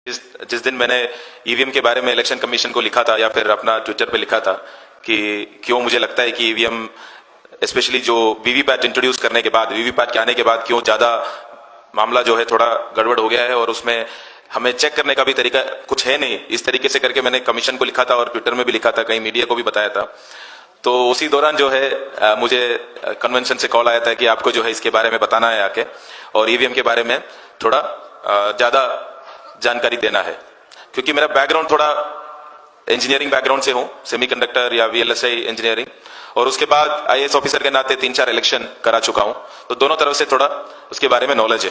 जिस दिन मैंने ईवीएम के बारे में इलेक्शन कमीशन को लिखा था या फिर अपना ट्विटर पे लिखा था कि क्यों मुझे लगता है कि ईवीएम स्पेशली जो वीवीपैट इंट्रोड्यूस करने के बाद, वीवीपैट के आने के बाद क्यों ज्यादा मामला जो है थोड़ा गड़बड़ हो गया है और उसमें हमें चेक करने का भी तरीका कुछ है नहीं, इस तरीके से करके मैंने कमीशन को लिखा था और ट्विटर में भी लिखा था, कहीं मीडिया को भी बताया था। तो उसी दौरान जो है मुझे कन्वेंशन से कॉल आया था कि आपको जो है इसके बारे में बताना है आके और ईवीएम के बारे में थोड़ा ज्यादा जानकारी देना है, क्योंकि मेरा बैकग्राउंड थोड़ा इंजीनियरिंग बैकग्राउंड से हूं, सेमीकंडक्टर या वीएलएसआई इंजीनियरिंग, और उसके बाद आईएएस ऑफिसर के नाते 3-4 इलेक्शन करा चुका हूं, तो दोनों तरफ से थोड़ा उसके बारे में नॉलेज है।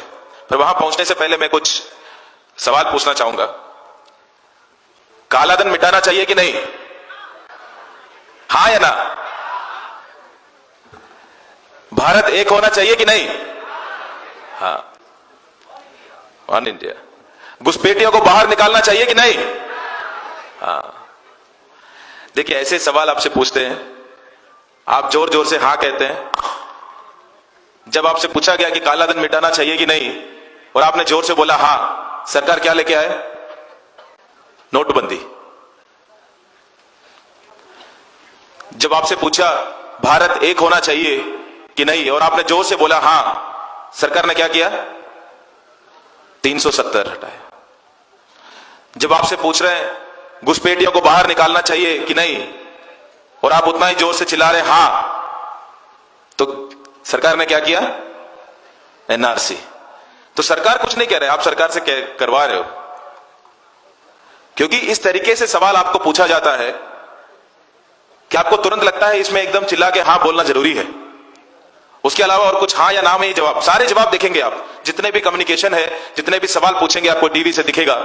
पर वहां पहुंचने से पहले मैं कुछ सवाल पूछना चाहूंगा। काला धन मिटाना चाहिए कि नहीं? हाँ या ना? भारत एक होना चाहिए कि नहीं? हाँ, वन इंडिया। घुसपैठियों को बाहर निकालना चाहिए कि नहीं? हाँ। देखिए, ऐसे सवाल आपसे पूछते हैं, आप जोर जोर से हाँ कहते हैं। जब आपसे पूछा गया कि काला धन मिटाना चाहिए कि नहीं और आपने जोर से बोला हाँ, सरकार क्या लेके आए? नोटबंदी। जब आपसे पूछा भारत एक होना चाहिए कि नहीं और आपने जोर से बोला हाँ, सरकार ने क्या किया? 370 हटाया। जब आपसे पूछ रहे हैं घुसपैठियों को बाहर निकालना चाहिए कि नहीं और आप उतना ही जोर से चिल्ला रहे हां, तो सरकार ने क्या किया? एनआरसी। तो सरकार कुछ नहीं कह रहे, आप सरकार से करवा रहे हो, क्योंकि इस तरीके से सवाल आपको पूछा जाता है कि आपको तुरंत लगता है इसमें एकदम चिल्ला के हां बोलना जरूरी है। उसके अलावा और कुछ हाँ या ना में ही जवाब, सारे जवाब देखेंगे आप, जितने भी कम्युनिकेशन है, जितने भी सवाल पूछेंगे आपको टीवी से दिखेगा,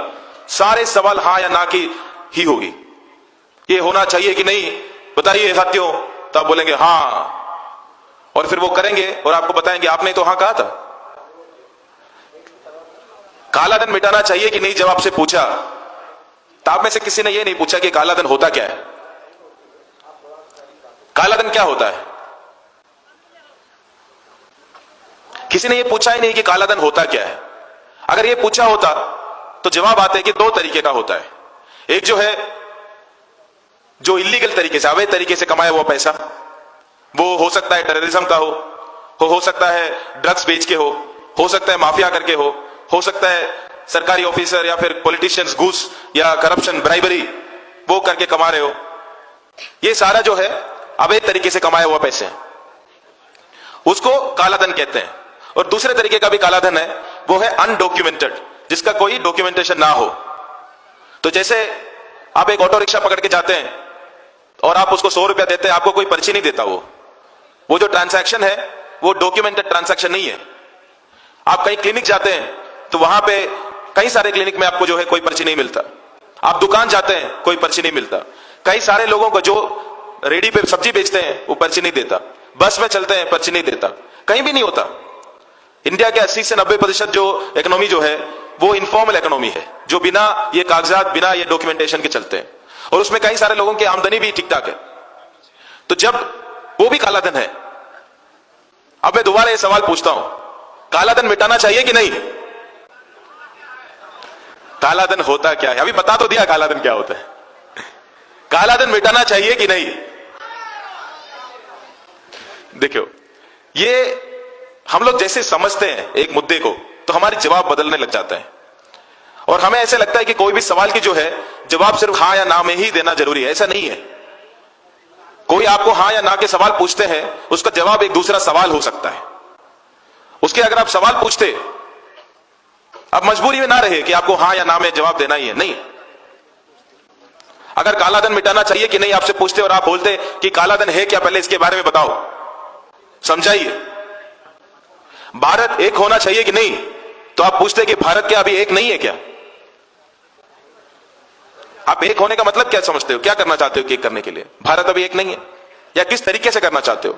सारे सवाल हाँ या ना की ही होगी। ये होना चाहिए कि नहीं बताइए साथियों, तो आप बोलेंगे हाँ, और फिर वो करेंगे और आपको बताएंगे आपने तो हाँ कहा था। काला धन मिटाना चाहिए कि नहीं जब आपसे पूछा, तो आप में से किसी ने ये नहीं पूछा कि काला धन होता क्या है? काला धन क्या होता है? किसी ने ये पूछा ही नहीं कि काला धन होता क्या है। अगर ये पूछा होता तो जवाब आते हैं कि दो तरीके का होता है। एक जो है जो इलीगल तरीके से, अवैध तरीके से कमाया हुआ पैसा, वो हो सकता है टेररिज्म का हो सकता है ड्रग्स बेच के हो सकता है माफिया करके हो सकता है सरकारी ऑफिसर या फिर पॉलिटिशियंस घूस या करप्शन, ब्राइबरी वो करके कमा रहे हो। ये सारा जो है अवैध तरीके से कमाया हुआ पैसे हैं, उसको काला धन कहते हैं। और दूसरे तरीके का भी काला धन है, वो है अनडॉक्यूमेंटेड, जिसका कोई डॉक्यूमेंटेशन ना हो। तो जैसे आप एक ऑटो रिक्शा पकड़ के जाते हैं और आप उसको 100 रुपया देते हैं, आपको कोई पर्ची नहीं देता। वो जो ट्रांसैक्शन है वो डॉक्यूमेंटेड ट्रांसैक्शन नहीं है। आप कहीं क्लिनिक जाते हैं तो वहां पे कई सारे क्लिनिक में आपको जो है कोई पर्ची नहीं मिलता। आप दुकान जाते हैं कोई पर्ची नहीं मिलता। कई सारे लोगों को जो रेडी पे सब्जी बेचते हैं वो पर्ची नहीं देता। बस में चलते हैं पर्ची नहीं देता, कहीं भी नहीं होता। इंडिया के 80 से 90% जो इकोनॉमी जो है वो इनफॉर्मल इकोनॉमी है, जो बिना ये कागजात, बिना ये डॉक्यूमेंटेशन के चलते हैं, और उसमें कई सारे लोगों की आमदनी भी ठीक ठाक है। तो जब वो भी काला धन है, अब मैं दोबारा ये सवाल पूछता हूं, काला धन मिटाना चाहिए कि नहीं? काला धन होता क्या है? अभी बता तो दिया काला धन क्या होता है। काला धन मिटाना चाहिए कि नहीं? देखो, ये हम लोग जैसे समझते हैं एक मुद्दे को तो हमारे जवाब बदलने लग जाता है, और हमें ऐसे लगता है कि कोई भी सवाल की जो है जवाब सिर्फ हाँ या ना में ही देना जरूरी है। ऐसा नहीं है। कोई आपको हाँ या ना के सवाल पूछते हैं, उसका जवाब एक दूसरा सवाल हो सकता है। उसके अगर आप सवाल पूछते, अब मजबूरी में ना रहे कि आपको हाँ या ना में जवाब देना ही है, नहीं। अगर काला धन मिटाना चाहिए कि नहीं आपसे पूछते और आप बोलते कि काला धन है क्या, पहले इसके बारे में बताओ, समझाइए। भारत एक होना चाहिए कि नहीं, तो आप पूछते कि भारत क्या अभी एक नहीं है क्या? आप एक होने का मतलब क्या समझते हो? क्या करना चाहते हो कि एक करने के लिए? भारत अभी एक नहीं है, या किस तरीके से करना चाहते हो?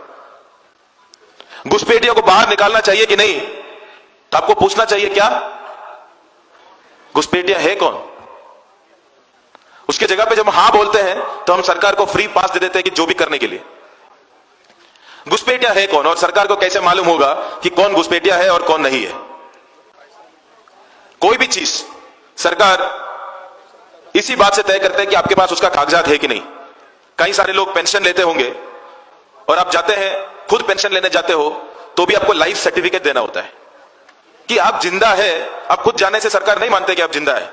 घुसपैठियों को बाहर निकालना चाहिए कि नहीं, तो आपको पूछना चाहिए क्या घुसपैठिया है कौन? उसकी जगह पे जब हां बोलते हैं तो हम सरकार को फ्री पास दे देते हैं कि जो भी करने के लिए। घुसपैठिया है कौन, और सरकार को कैसे मालूम होगा कि कौन घुसपैठिया है और कौन नहीं है? कोई भी चीज सरकार इसी बात से तय करते हैं कि आपके पास उसका कागजात है कि नहीं। कई सारे लोग पेंशन लेते होंगे और आप जाते हैं, खुद पेंशन लेने जाते हो तो भी आपको लाइफ सर्टिफिकेट देना होता है कि आप जिंदा है। आप खुद जाने से सरकार नहीं मानते कि आप जिंदा है।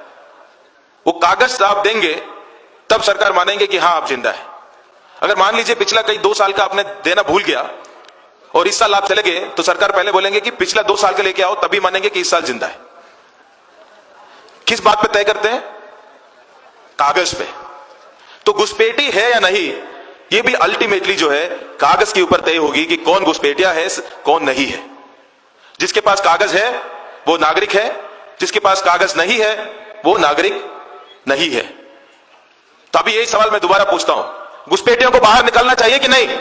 वो कागज आप देंगे तब सरकार मानेंगे कि हां आप जिंदा है। अगर मान लीजिए पिछला कई 2 साल का आपने देना भूल गया और इस साल आप चले गए तो सरकार पहले बोलेंगे कि पिछला 2 साल का लेके आओ, तभी मानेंगे कि इस साल जिंदा है। किस बात पे तय करते हैं? कागज पे। तो घुसपैठी है या नहीं, ये भी अल्टीमेटली जो है कागज के ऊपर तय होगी कि कौन घुसपैठिया है, कौन नहीं है। जिसके पास कागज है वो नागरिक है, जिसके पास कागज नहीं है वो नागरिक नहीं है। तो अभी यही सवाल मैं दोबारा पूछता हूं, घुसपैठियों को बाहर निकालना चाहिए कि नहीं?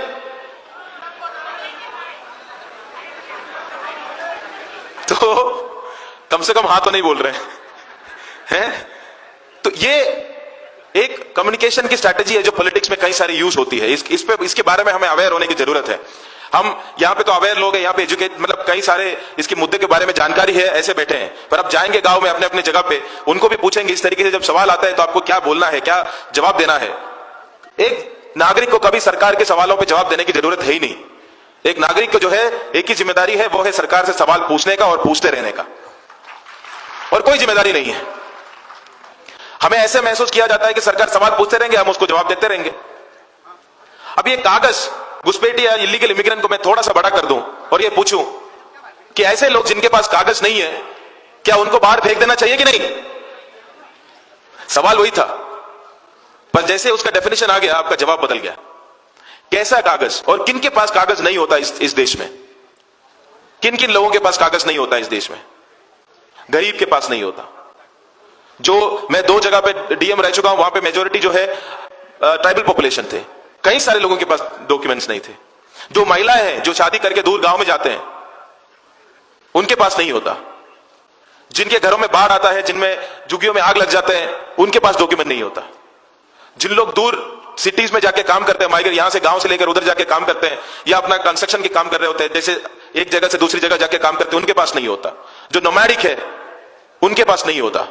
तो कम से कम हाथ तो नहीं बोल रहे हैं। तो ये एक कम्युनिकेशन की स्ट्रैटेजी है जो पॉलिटिक्स में कई सारी यूज होती है। इसके बारे में हमें अवेयर होने की जरूरत है। हम यहां पे तो अवेयर लोग हैं, यहां पे एजुकेट, मतलब कई सारे इसके मुद्दे के बारे में जानकारी है, ऐसे बैठे हैं। पर अब जाएंगे गांव में अपने अपने जगह पे, उनको भी पूछेंगे इस तरीके से जब सवाल आता है तो आपको क्या बोलना है, क्या जवाब देना है। एक नागरिक को कभी सरकार के सवालों पर जवाब देने की जरूरत है ही नहीं। एक नागरिक को जो है एक ही जिम्मेदारी है, वो है सरकार से सवाल पूछने का और पूछते रहने का, और कोई जिम्मेदारी नहीं है। हमें ऐसे महसूस किया जाता है कि सरकार सवाल पूछते रहेंगे, हम उसको जवाब देते रहेंगे। अब ये कागज घुसपैठी या इलीगल इमिग्रेंट को मैं थोड़ा सा बड़ा कर दूं और ये पूछूं कि ऐसे लोग जिनके पास कागज नहीं है, क्या उनको बाहर फेंक देना चाहिए कि नहीं? सवाल वही था, पर जैसे उसका डेफिनेशन आ गया आपका जवाब बदल गया। कैसा कागज और किन के पास कागज नहीं होता इस देश में? किन किन लोगों के पास कागज नहीं होता इस देश में? गरीब के पास नहीं होता। जो मैं 2 जगह पे डीएम रह चुका हूं, वहां पे मेजोरिटी जो है ट्राइबल पॉपुलेशन थे। कई सारे लोगों के पास डॉक्यूमेंट्स नहीं थे। जो महिलाएं हैं जो शादी करके दूर गांव में जाते हैं, उनके पास नहीं होता। जिनके घरों में बाढ़ आता है, जिनमें झुग्गियों में आग लग जाते हैं, उनके पास डॉक्यूमेंट नहीं होता। जिन लोग दूर सिटीज में जाके काम करते हैं, माइग्रेट यहां से गांव से लेकर उधर जाके काम करते हैं या अपना कंस्ट्रक्शन के काम कर रहे होते हैं, जैसे एक जगह से दूसरी जगह जाके काम करते हैं, उनके पास नहीं होता। जो नोमैडिक है उनके पास नहीं होता।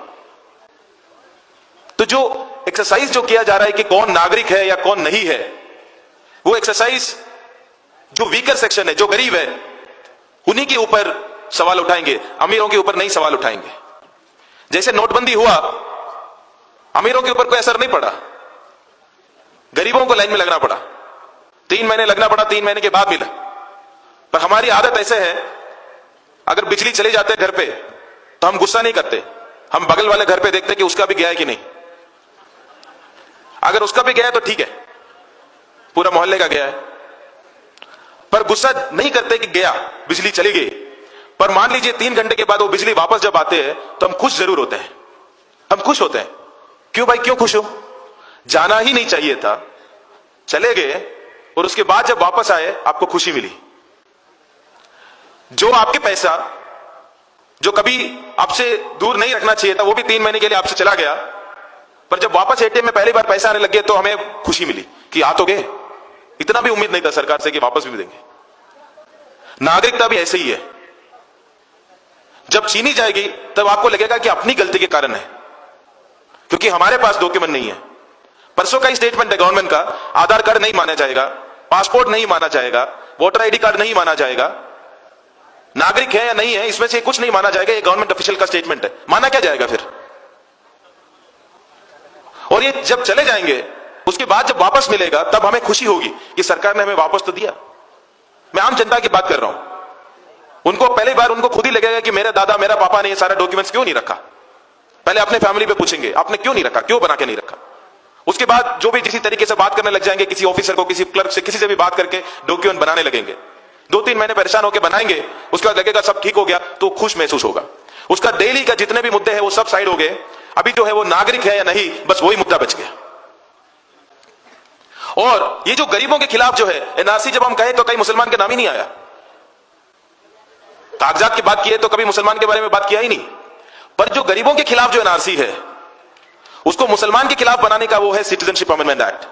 तो जो एक्सरसाइज जो किया जा रहा है कि कौन नागरिक है या कौन नहीं है, वो एक्सरसाइज जो वीकर सेक्शन है, जो गरीब है, उन्हीं के ऊपर सवाल उठाएंगे, अमीरों के ऊपर नहीं सवाल उठाएंगे। जैसे नोटबंदी हुआ, अमीरों के ऊपर कोई असर नहीं पड़ा, गरीबों को लाइन में लगना पड़ा। 3 महीने लगना पड़ा, 3 महीने के बाद मिला। पर हमारी आदत ऐसे है, अगर बिजली चले जाते घर पे तो हम गुस्सा नहीं करते, हम बगल वाले घर पे देखते कि उसका भी गया है कि नहीं। अगर उसका भी गया है तो ठीक है, पूरा मोहल्ले का गया है, पर गुस्सा नहीं करते कि गया, बिजली चली गई। पर मान लीजिए 3 घंटे के बाद वो बिजली वापस जब आते हैं तो हम खुश जरूर होते हैं। हम खुश होते हैं। क्यों भाई, क्यों खुश हो? जाना ही नहीं चाहिए था, चले गए, और उसके बाद जब वापस आए आपको खुशी मिली। जो आपके पैसा जो कभी आपसे दूर नहीं रखना चाहिए था, वो भी 3 महीने के लिए आपसे चला गया, पर जब वापस एटीएम में पहली बार पैसा आने लग गया तो हमें खुशी मिली कि आ तो गए। इतना भी उम्मीद नहीं था सरकार से कि वापस भी देंगे। नागरिकता भी ऐसे ही है, जब छीनी जाएगी तब आपको लगेगा कि अपनी गलती के कारण है, क्योंकि हमारे पास डॉक्यूमेंट नहीं है। परसों का ही स्टेटमेंट है गवर्नमेंट का, आधार कार्ड नहीं माना जाएगा, पासपोर्ट नहीं माना जाएगा, वोटर आईडी कार्ड नहीं माना जाएगा, नागरिक है या नहीं है इसमें से कुछ नहीं माना जाएगा। ये गवर्नमेंट ऑफिशियल का स्टेटमेंट है, माना क्या जाएगा फिर? और ये जब चले जाएंगे, उसके बाद जब वापस मिलेगा तब हमें खुशी होगी कि सरकार ने हमें वापस तो दिया। मैं आम जनता की बात कर रहा हूं। उनको पहली बार उनको खुद ही लगेगा कि मेरा दादा मेरा पापा ने ये सारा डॉक्यूमेंट्स क्यों नहीं रखा। पहले अपने फैमिली पे पूछेंगे, आपने क्यों नहीं रखा, क्यों बना के नहीं रखा। उसके बाद जो भी जिस तरीके से बात करने लग जाएंगे, किसी ऑफिसर को, किसी क्लर्क से, किसी से भी बात करके डॉक्यूमेंट बनाने लगेंगे। 2-3 महीने परेशान होकर बनाएंगे, उसके बाद लगेगा सब ठीक हो गया तो खुश महसूस होगा। उसका डेली का जितने भी मुद्दे हैं वो सब साइड हो गए। अभी जो है वो नागरिक है या नहीं, बस वही मुद्दा बच गया। और ये जो गरीबों के खिलाफ जो है एनआरसी, जब हम कहे तो कई मुसलमान के नाम ही नहीं आया। कागजात की बात की है तो कभी मुसलमान के बारे में बात किया ही नहीं। पर जो गरीबों के खिलाफ जो एनआरसी है, उसको मुसलमान के खिलाफ बनाने का वो है सिटीजनशिप अमेंडमेंट एक्ट।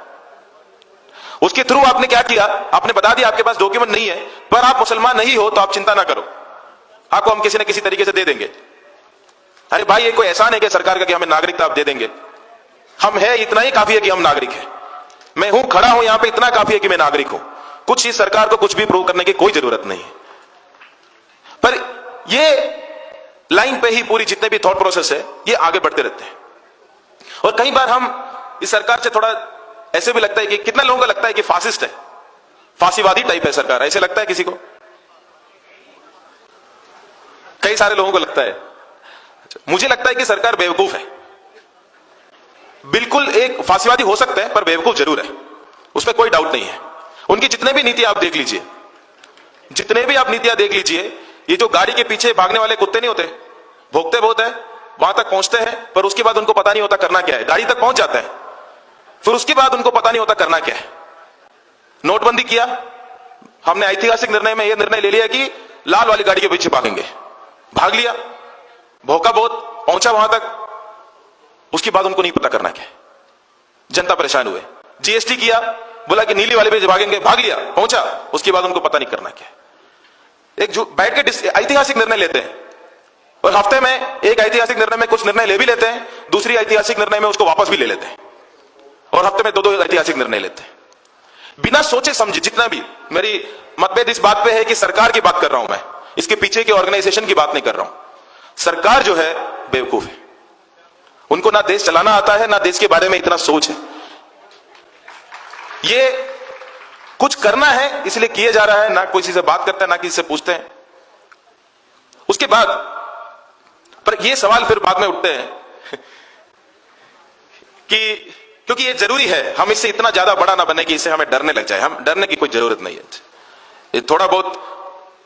उसके थ्रू आपने क्या किया, आपने बता दिया आपके पास डॉक्यूमेंट नहीं है, पर आप मुसलमान नहीं हो तो आप चिंता ना करो, आपको हम किसी न किसी तरीके से दे देंगे। अरे भाई, ये कोई एहसान है कि सरकार का कि हमें नागरिकता आप दे देंगे? हम है इतना ही काफी है कि हम नागरिक हैं। मैं हूं, खड़ा हूं यहां पे, इतना काफी है कि मैं नागरिक हूं। कुछ इस सरकार को कुछ भी प्रूव करने की कोई जरूरत नहीं है। पर ये लाइन पे ही पूरी जितने भी थॉट प्रोसेस है ये आगे बढ़ते रहते हैं। और कई बार हम इस सरकार से थोड़ा ऐसे भी लगता है कि कितना लोगों को लगता है कि फासिस्ट है, फांसीवादी टाइप है सरकार, ऐसे लगता है किसी को? कई सारे लोगों को लगता है। मुझे लगता है कि सरकार बेवकूफ है। बिल्कुल एक फांसीवादी हो सकते हैं पर बेवकूफ जरूर है, उसमें कोई डाउट नहीं है। उनकी जितने भी नीति आप देख लीजिए, जितने भी आप नीतियां देख लीजिए, ये जो गाड़ी के पीछे भागने वाले कुत्ते नहीं होते, भोगते बहुत है, वहां तक पहुंचते हैं पर उसके बाद उनको पता नहीं होता करना क्या है। गाड़ी तक पहुंच जाते हैं फिर उसके बाद उनको पता नहीं होता करना क्या है। नोटबंदी किया, हमने ऐतिहासिक निर्णय में यह निर्णय ले लिया कि लाल वाली गाड़ी के पीछे भागेंगे, भाग लिया, भौका बहुत, पहुंचा वहां तक, उसके बाद उनको नहीं पता करना क्या है। जनता परेशान हुए। जीएसटी किया, बोला कि नीली वाले पे भागेंगे, भाग लिया, पहुंचा, उसके बाद उनको पता नहीं करना क्या है। एक जो बैठ के ऐतिहासिक निर्णय लेते हैं और हफ्ते में एक ऐतिहासिक निर्णय में कुछ निर्णय ले भी लेते हैं, दूसरी ऐतिहासिक निर्णय में उसको वापस भी ले लेते हैं और हफ्ते में दो ऐतिहासिक निर्णय लेते हैं बिना सोचे समझे। जितना भी मेरी मतभेद इस बात पे है कि सरकार की बात कर रहा हूं मैं, इसके पीछे के ऑर्गेनाइजेशन की बात नहीं कर रहा हूं। सरकार जो है बेवकूफ है, उनको ना देश चलाना आता है ना देश के बारे में इतना सोच है। ये कुछ करना है इसलिए किए जा रहा है, ना किसी से बात करते हैं ना किसी से पूछते हैं। उसके बाद पर ये सवाल फिर बाद में उठते हैं कि क्योंकि ये जरूरी है, हम इससे इतना ज्यादा बड़ा ना बने कि इससे हमें डरने लग जाए। हम डरने की कोई जरूरत नहीं है। ये थोड़ा बहुत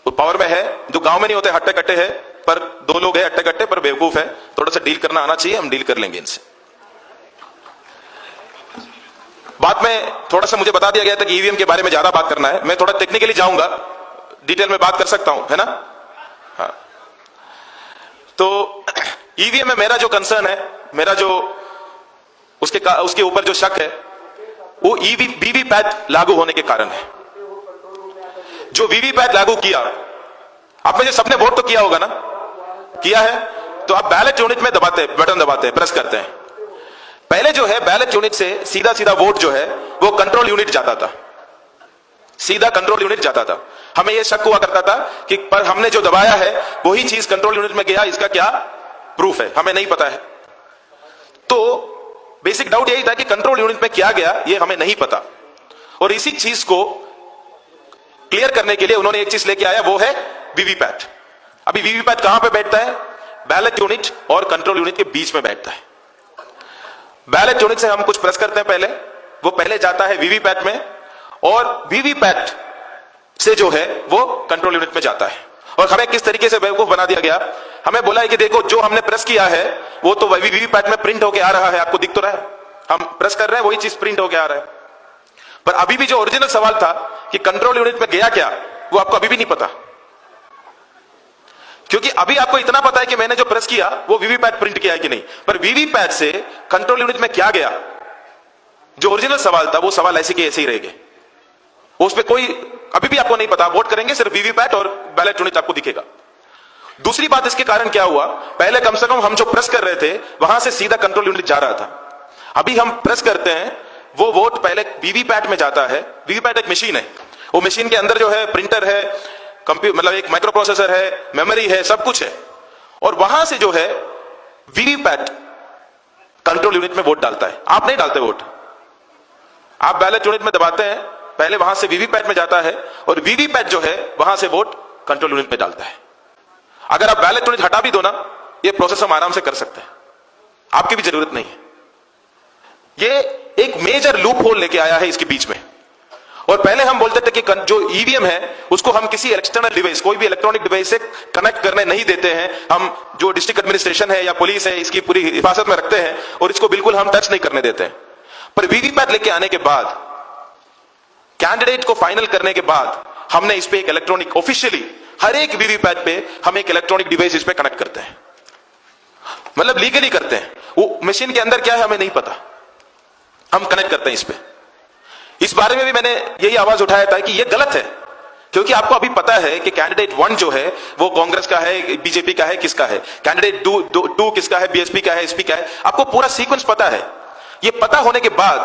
पावर में है, जो गांव में नहीं होते हट्टे कट्टे है, पर दो लोग हैं हट्टे कट्टे पर बेवकूफ है, थोड़ा सा डील करना आना चाहिए, हम डील कर लेंगे इनसे। बाद में थोड़ा सा मुझे बता दिया गया था कि ईवीएम के बारे में ज्यादा बात करना है, मैं थोड़ा टेक्निकली जाऊंगा, डिटेल में बात कर सकता हूं, है ना? हाँ। तो ईवीएम में मेरा जो कंसर्न है, मेरा जो उसके ऊपर जो शक है वो वीवीपैट लागू होने के कारण है। जो वीवीपैट लागू किया, आपने जो सबने वोट तो किया होगा ना, किया है, तो आप बैलेट यूनिट में दबाते हैं, बटन दबाते हैं, प्रेस करते हैं। पहले जो है बैलेट यूनिट से सीधा सीधा वोट जो है वो कंट्रोल यूनिट जाता था, सीधा कंट्रोल यूनिट जाता था। हमें यह शक हुआ करता था कि पर हमने जो दबाया है वही चीज कंट्रोल यूनिट में गया, इसका क्या प्रूफ है, हमें नहीं पता है। तो बेसिक डाउट यही था कि कंट्रोल यूनिट में क्या गया ये हमें नहीं पता, और इसी चीज को क्लियर करने के लिए उन्होंने एक चीज लेके आया, वो है वीवीपैट। अभी वीवीपैट कहां पे बैठता है? बैलेट यूनिट और कंट्रोल यूनिट के बीच में बैठता है। बैलेट यूनिट से हम कुछ प्रेस करते हैं पहले, वो पहले जाता है वीवीपैट में, और वीवीपैट से जो है वो कंट्रोल यूनिट में जाता है। और हमें किस तरीके से बेवकूफ बना दिया गया, हमें बोला है कि देखो जो हमने प्रेस किया है वो तो वीवीपैट में प्रिंट होके आ रहा है, आपको दिख तो रहा है, हम प्रेस कर रहे हैं वही चीज प्रिंट होके आ रहा है। पर अभी भी जो ओरिजिनल सवाल था कि कंट्रोल यूनिट में गया क्या, वो आपको अभी भी नहीं पता, क्योंकि अभी आपको इतना पता है कि मैंने जो प्रेस किया वो वीवीपैट प्रिंट किया है कि नहीं, पर वीवीपैट से कंट्रोल यूनिट में क्या गया, जो ओरिजिनल सवाल था वो सवाल ऐसे के ऐसे ही रह गए, उस पर कोई अभी भी आपको नहीं पता। वोट करेंगे सिर्फ वीवीपैट और बैलेट यूनिट आपको दिखेगा। दूसरी बात इसके कारण क्या हुआ, पहले कम से कम हम जो प्रेस कर रहे थे वहां से सीधा कंट्रोल यूनिट जा रहा था, अभी हम प्रेस करते हैं वो वोट पहले वीवीपैट में जाता है। वीवीपैट एक मशीन है, वो मशीन के अंदर जो है प्रिंटर है, कंप्यूटर मतलब एक माइक्रो प्रोसेसर है, मेमोरी है, सब कुछ है, और वहां से जो है वीवीपैट कंट्रोल यूनिट में वोट डालता है। आप नहीं डालते वोट, आप बैलेट यूनिट में दबाते हैं, पहले वहां से वीवीपैट में जाता है और वीवीपैट जो है वहां से वोट कंट्रोल यूनिट में डालता है। अगर आप बैलेट यूनिट हटा भी दो ना, ये प्रोसेस हम आराम से कर सकते हैं, आपकी भी जरूरत नहीं है। ये एक मेजर लूप होल लेके आया है इसके बीच में। और पहले हम बोलते थे कि जो ईवीएम है उसको हम किसी एक्सटर्नल डिवाइस, कोई भी इलेक्ट्रॉनिक डिवाइस से कनेक्ट करने नहीं देते हैं, हम जो डिस्ट्रिक्ट एडमिनिस्ट्रेशन है या पुलिस है इसकी पूरी हिफाजत में रखते हैं और इसको बिल्कुल हम टच नहीं करने देते हैं। पर वीवीपैट लेके आने के बाद, कैंडिडेट को फाइनल करने के बाद, हमने इस पे एक इलेक्ट्रॉनिक, ऑफिशियली हर एक वीवीपैट पे हम एक इलेक्ट्रॉनिक डिवाइस इस पे कनेक्ट करते हैं, मतलब लीगली करते हैं। वो मशीन के अंदर क्या है हमें नहीं पता, हम कनेक्ट करते हैं इस पे। इस बारे में भी मैंने यही आवाज उठाया था कि ये गलत है, क्योंकि आपको अभी पता है कि कैंडिडेट 1 जो है वो कांग्रेस का है, बीजेपी का है, किसका है, कैंडिडेट 2 किसका है, बीएसपी का है, एसपी का है, आपको पूरा सीक्वेंस पता है। ये पता होने के बाद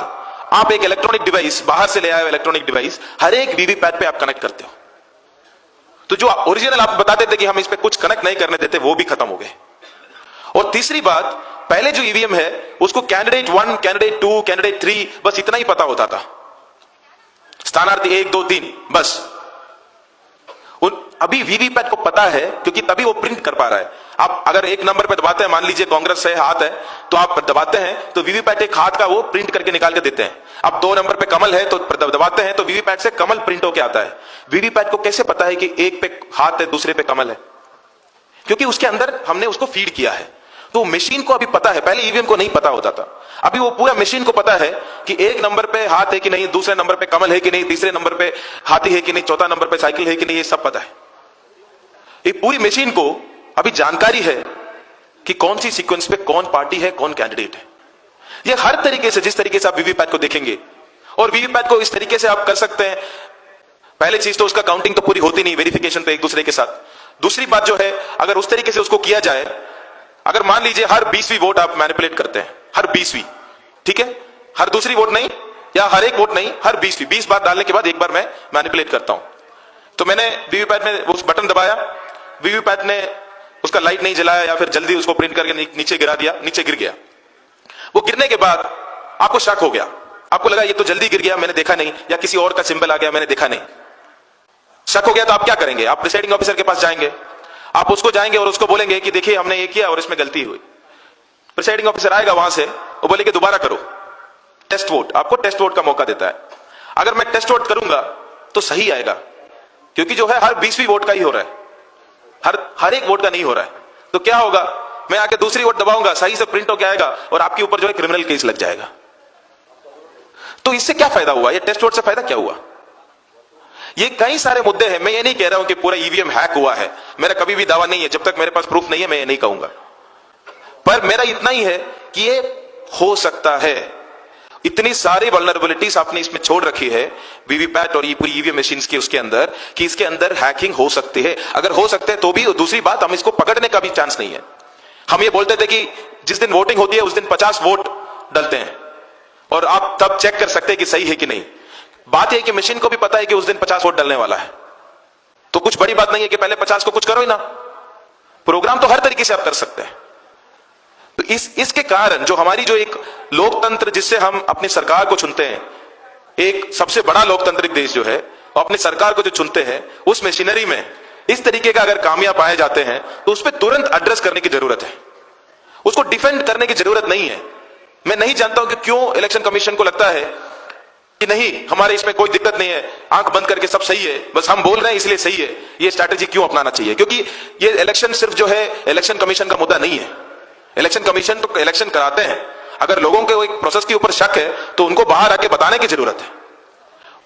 आप एक इलेक्ट्रॉनिक डिवाइस बाहर से ले आए हो, इलेक्ट्रॉनिक डिवाइस हर एक वीवीपैट पे आप कनेक्ट करते हो। तो जो ओरिजिनल आप बताते थे कि हम इस पे कुछ कनेक्ट नहीं करने देते, वो भी खत्म हो गए। और तीसरी बात, पहले जो ईवीएम है उसको कैंडिडेट 1, कैंडिडेट 2, कैंडिडेट 3 बस इतना ही पता होता था, स्थानार्थी 1, 2, 3 बस। अभी वीवीपैट को पता है क्योंकि तभी वो प्रिंट कर पा रहा है। आप अगर एक नंबर पे दबाते हैं, मान लीजिए कांग्रेस से हाथ है तो आप दबाते हैं तो वीवीपैट एक हाथ का वो प्रिंट करके निकाल के देते हैं। अब 2 नंबर पे कमल है तो दबाते हैं तो वीवीपैट से कमल प्रिंट होके आता है। वीवीपैट को कैसे पता है कि एक पे हाथ है दूसरे पे कमल है? क्योंकि उसके अंदर हमने उसको फीड किया है। तो मशीन को अभी पता है, पहले ईवीएम को नहीं पता होता था, अभी वो पूरा मशीन को पता है कि एक नंबर पे हाथ है कि नहीं, दूसरे नंबर पे कमल है कि नहीं, तीसरे नंबर पे हाथी है कि नहीं, चौथा नंबर पे साइकिल है कि नहीं, ये सब पता है। ये पूरी मशीन को अभी जानकारी है कि कौन सी सीक्वेंस पे कौन पार्टी है, कौन कैंडिडेट है। ये हर तरीके से, जिस तरीके से आप वीवीपैट को देखेंगे, और वीवीपैट को इस तरीके से आप कर सकते हैं। पहले चीज तो उसका काउंटिंग तो पूरी होती नहीं वेरिफिकेशन पे एक दूसरे के साथ। दूसरी बात जो है, अगर उस तरीके से उसको किया जाए, अगर मान लीजिए हर 20वीं वोट आप मैनिपुलेट करते हैं, हर 20वीं, ठीक है, हर दूसरी वोट नहीं या हर एक वोट नहीं, हर 20वीं, 20 बार डालने के बाद एक बार मैं मैनिपुलेट करता हूं। तो मैंने वीवीपैट में उस बटन दबाया, वीवीपैट ने उसका लाइट नहीं जलाया या फिर जल्दी उसको प्रिंट करके नीचे गिरा दिया, नीचे गिर गया। वो गिरने के बाद आपको शक हो गया, आपको लगा ये तो जल्दी गिर गया, मैंने देखा नहीं, या किसी और का सिंबल आ गया, मैंने देखा नहीं। शक हो गया तो आप क्या करेंगे? आप प्रिसाइडिंग ऑफिसर के पास जाएंगे, आप उसको जाएंगे और उसको बोलेंगे कि देखिए हमने ये किया और इसमें गलती हुई। प्रिसाइडिंग ऑफिसर आएगा वहां से, वो बोलेगा दोबारा करो टेस्ट वोट, आपको टेस्ट वोट का मौका देता है। अगर मैं टेस्ट वोट करूंगा तो सही आएगा, क्योंकि जो है हर 20वीं वोट का ही हो रहा है, हर एक वोट का नहीं हो रहा है। तो क्या होगा, मैं आके दूसरी वोट दबाऊंगा, सही से प्रिंट होकर आएगा और आपके ऊपर जो है क्रिमिनल केस लग जाएगा। तो इससे क्या फायदा हुआ? ये टेस्ट वोट से फायदा क्या हुआ? ये कई सारे मुद्दे हैं। मैं ये नहीं कह रहा हूं कि पूरा ईवीएम हैक हुआ है, मेरा कभी भी दावा नहीं है, जब तक मेरे पास प्रूफ नहीं है मैं ये नहीं कहूंगा। पर मेरा इतना ही है कि ये हो सकता है। इतनी सारी वल्नरेबिलिटीज आपने इसमें छोड़ रखी है वीवीपैट और ये पूरी ईवीएम मशीन्स के उसके अंदर, कि इसके अंदर हैकिंग हो सकती है। अगर हो सकते हैं तो भी दूसरी बात, हम इसको पकड़ने का भी चांस नहीं है। हम ये बोलते थे कि जिस दिन वोटिंग होती है उस दिन 50 वोट डलते हैं और आप तब चेक कर सकते हैं कि सही है कि नहीं। बात यह कि मशीन को भी पता है कि उस दिन 50 वोट डलने वाला है, तो कुछ बड़ी बात नहीं है कि पहले 50 को कुछ करो ही ना। प्रोग्राम तो हर तरीके से आप कर सकते हैं। तो इसके कारण जो हमारी जो एक लोकतंत्र, जिससे हम अपनी सरकार को चुनते हैं, एक सबसे बड़ा लोकतांत्रिक देश जो है, अपनी सरकार को जो चुनते हैं, उस मशीनरी में इस तरीके का अगर खामियां पाए जाते हैं तो उस पर तुरंत एड्रेस करने की जरूरत है, उसको डिफेंड करने की जरूरत नहीं है। मैं नहीं जानता हूं कि क्यों इलेक्शन कमीशन को लगता है कि नहीं हमारे इसमें कोई दिक्कत नहीं है, आंख बंद करके सब सही है, बस हम बोल रहे हैं इसलिए सही है। ये स्ट्रैटेजी क्यों अपनाना चाहिए? क्योंकि ये इलेक्शन सिर्फ जो है इलेक्शन कमीशन का मुद्दा नहीं है। इलेक्शन कमीशन तो इलेक्शन कराते हैं, अगर लोगों के एक प्रोसेस के ऊपर शक है तो उनको बाहर आके बताने की जरूरत है।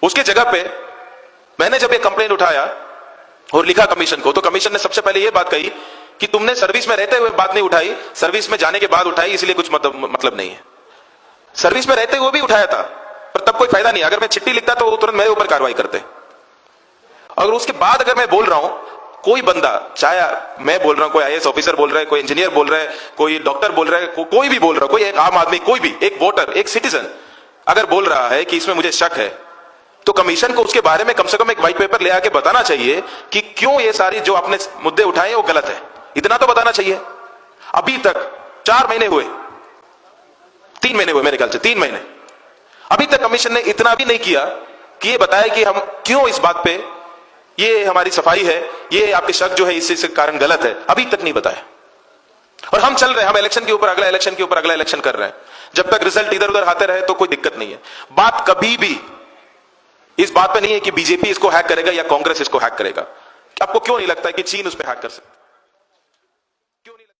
उसके जगह पे मैंने जब ये कंप्लेंट उठाया और लिखा कमीशन को, तो कमीशन ने सबसे पहले ये बात कही कि तुमने सर्विस में रहते हुए बात नहीं उठाई, सर्विस में जाने के बाद उठाई, इसलिए कुछ मतलब नहीं है। सर्विस में रहते हुए भी उठाया था पर तब कोई फायदा नहीं। अगर मैं चिट्ठी लिखता तो तुरंत मेरे ऊपर कार्रवाई करते। अगर उसके बाद अगर मैं बोल रहा हूं, कोई बंदा, चाहे मैं बोल रहा हूं, कोई आईएएस ऑफिसर बोल रहा है, कोई इंजीनियर बोल रहा है, कोई डॉक्टर बोल रहा है, कोई भी बोल रहा है, कोई एक आम आदमी, कोई भी एक वोटर, एक सिटीजन अगर बोल रहा है कि इसमें मुझे शक है, तो कमीशन को उसके बारे में कम से कम एक व्हाइट पेपर ले आके बताना चाहिए कि क्यों ये सारी जो आपने मुद्दे उठाए वो गलत है। इतना तो बताना चाहिए। अभी तक 4 महीने हुए, 3 महीने हुए मेरे ख्याल से, 3 महीने, अभी तक कमीशन ने इतना भी नहीं किया कि ये बताया कि हम क्यों इस बात पे, ये हमारी सफाई है, ये आपके शक जो है इससे कारण गलत है, अभी तक नहीं बताया। और हम चल रहे हैं, हम इलेक्शन के ऊपर अगला इलेक्शन के ऊपर अगला इलेक्शन कर रहे हैं। जब तक रिजल्ट इधर उधर आते रहे तो कोई दिक्कत नहीं है। बात कभी भी इस बात पे नहीं है कि बीजेपी इसको हैक करेगा या कांग्रेस इसको हैक करेगा। आपको क्यों नहीं लगता है कि चीन उस पर हैक कर सकता है?